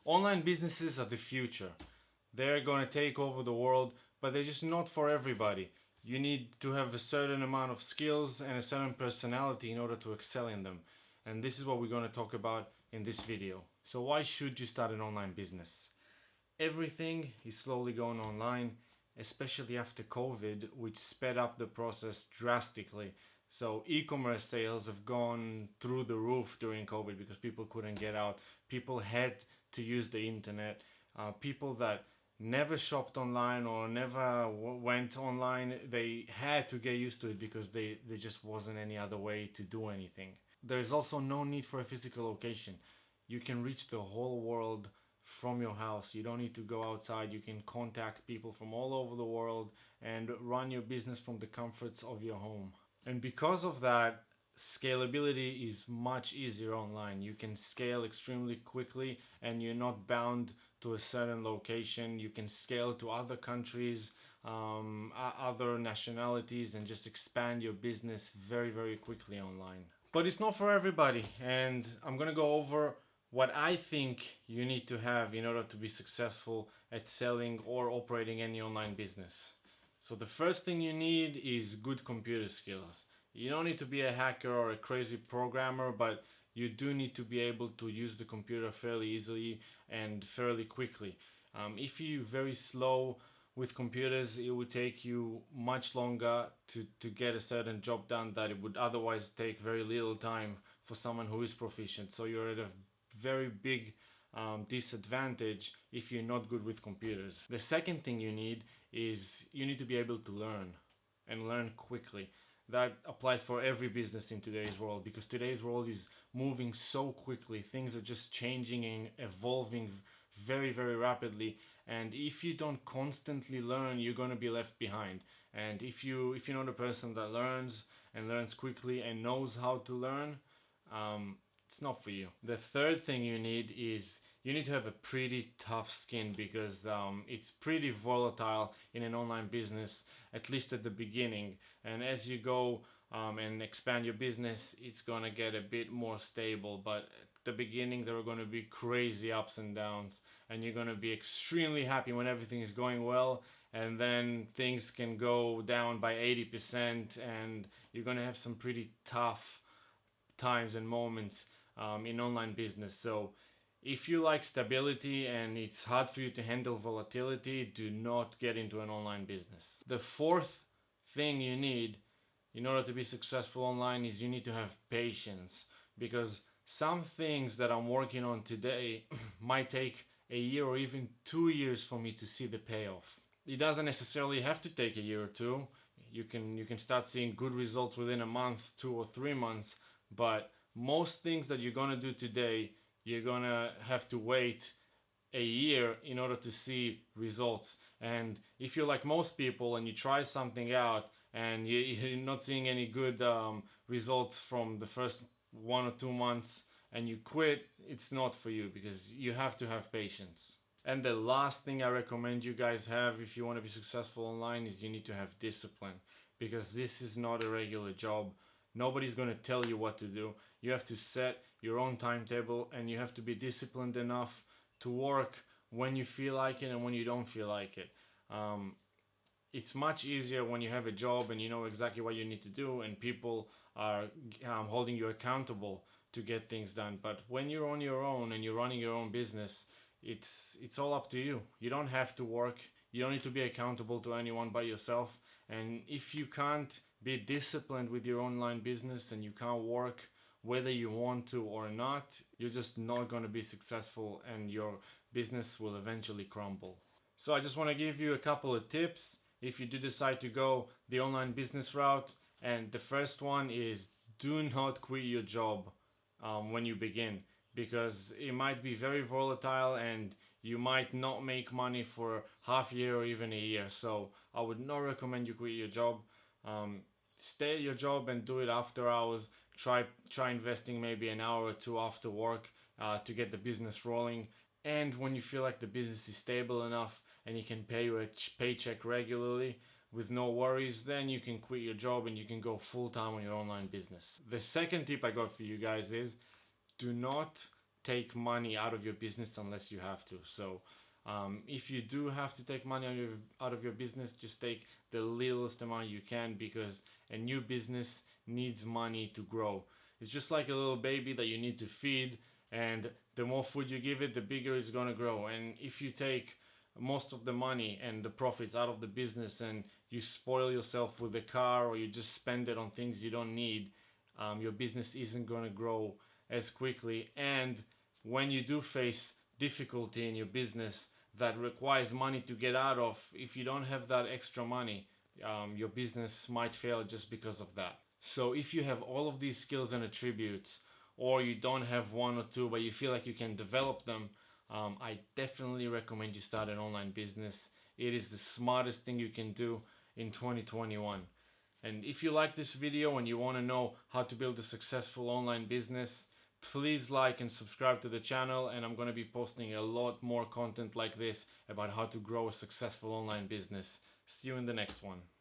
Online businesses are the future. They're going to take over the world, but they're just not for everybody. You need to have a certain amount of skills and a certain personality in order to excel in them. And this is what we're going to talk about in this video. So why should you start an online business? Everything is slowly going online, especially after COVID, which sped up the process drastically. So e-commerce sales have gone through the roof during COVID because people couldn't get out. People had to use the internet. People that never shopped online or never went online, they had to get used to it because there just wasn't any other way to do anything. There is also no need for a physical location. You can reach the whole world from your house. You don't need to go outside. You can contact people from all over the world and run your business from the comforts of your home. And because of that, scalability is much easier online. You can scale extremely quickly and you're not bound to a certain location. You can scale to other countries, other nationalities, and just expand your business very, very quickly online. But it's not for everybody, and I'm gonna go over what I think you need to have in order to be successful at selling or operating any online business. So the first thing you need is good computer skills. You don't need to be a hacker or a crazy programmer, but you do need to be able to use the computer fairly easily and fairly quickly. If you're very slow with computers, it would take you much longer to get a certain job done that it would otherwise take very little time for someone who is proficient. So you're at a very big disadvantage if you're not good with computers. The second thing you need is you need to be able to learn and learn quickly. That applies for every business in today's world because today's world is moving so quickly. Things are just changing and evolving very, very rapidly. And if you don't constantly learn, you're going to be left behind. And if you're not a person that learns and learns quickly and knows how to learn, it's not for you. The third thing you need is you need to have a pretty tough skin because it's pretty volatile in an online business, at least at the beginning. And as you go and expand your business, it's gonna get a bit more stable. But at the beginning, there are gonna be crazy ups and downs, and you're gonna be extremely happy when everything is going well. And then things can go down by 80%, and you're gonna have some pretty tough times and moments in online business. So if you like stability and it's hard for you to handle volatility, do not get into an online business. The fourth thing you need in order to be successful online is you need to have patience, because some things that I'm working on today might take a year or even 2 years for me to see the payoff. It doesn't necessarily have to take a year or two. You can start seeing good results within a month, 2 or 3 months, but most things that you're gonna do today, you're gonna have to wait a year in order to see results. And if you're like most people and you try something out and you're not seeing any good results from the first 1 or 2 months and you quit, it's not for you because you have to have patience. And the last thing I recommend you guys have if you want to be successful online is you need to have discipline, because this is not a regular job. Nobody's going to tell you what to do. You have to set your own timetable and you have to be disciplined enough to work when you feel like it and when you don't feel like it. It's much easier when you have a job and you know exactly what you need to do and people are holding you accountable to get things done. But when you're on your own and you're running your own business, it's all up to you. You don't have to work. You don't need to be accountable to anyone but yourself. And if you can't be disciplined with your online business and you can't work whether you want to or not, you're just not going to be successful and your business will eventually crumble. So I just want to give you a couple of tips if you do decide to go the online business route. And the first one is do not quit your job when you begin, because it might be very volatile and you might not make money for half a year or even a year. So I would not recommend you quit your job. Stay at your job and do it after hours. Try investing maybe an hour or two after work to get the business rolling. And when you feel like the business is stable enough and you can pay you a paycheck regularly with no worries, then you can quit your job and you can go full time on your online business. The second tip I got for you guys is do not take money out of your business unless you have to. So if you do have to take money out of your business, just take the littlest amount you can, because a new business needs money to grow. It's just like a little baby that you need to feed, and the more food you give it, the bigger it's going to grow. And if you take most of the money and the profits out of the business and you spoil yourself with the car, or you just spend it on things you don't need, your business isn't going to grow as quickly. And when you do face difficulty in your business that requires money to get out of, if you don't have that extra money, your business might fail just because of that. So if you have all of these skills and attributes, or you don't have one or two but you feel like you can develop them, I definitely recommend you start an online business. It is the smartest thing you can do in 2021. And if you like this video and you want to know how to build a successful online business, please like and subscribe to the channel, and I'm going to be posting a lot more content like this about how to grow a successful online business. See you in the next one.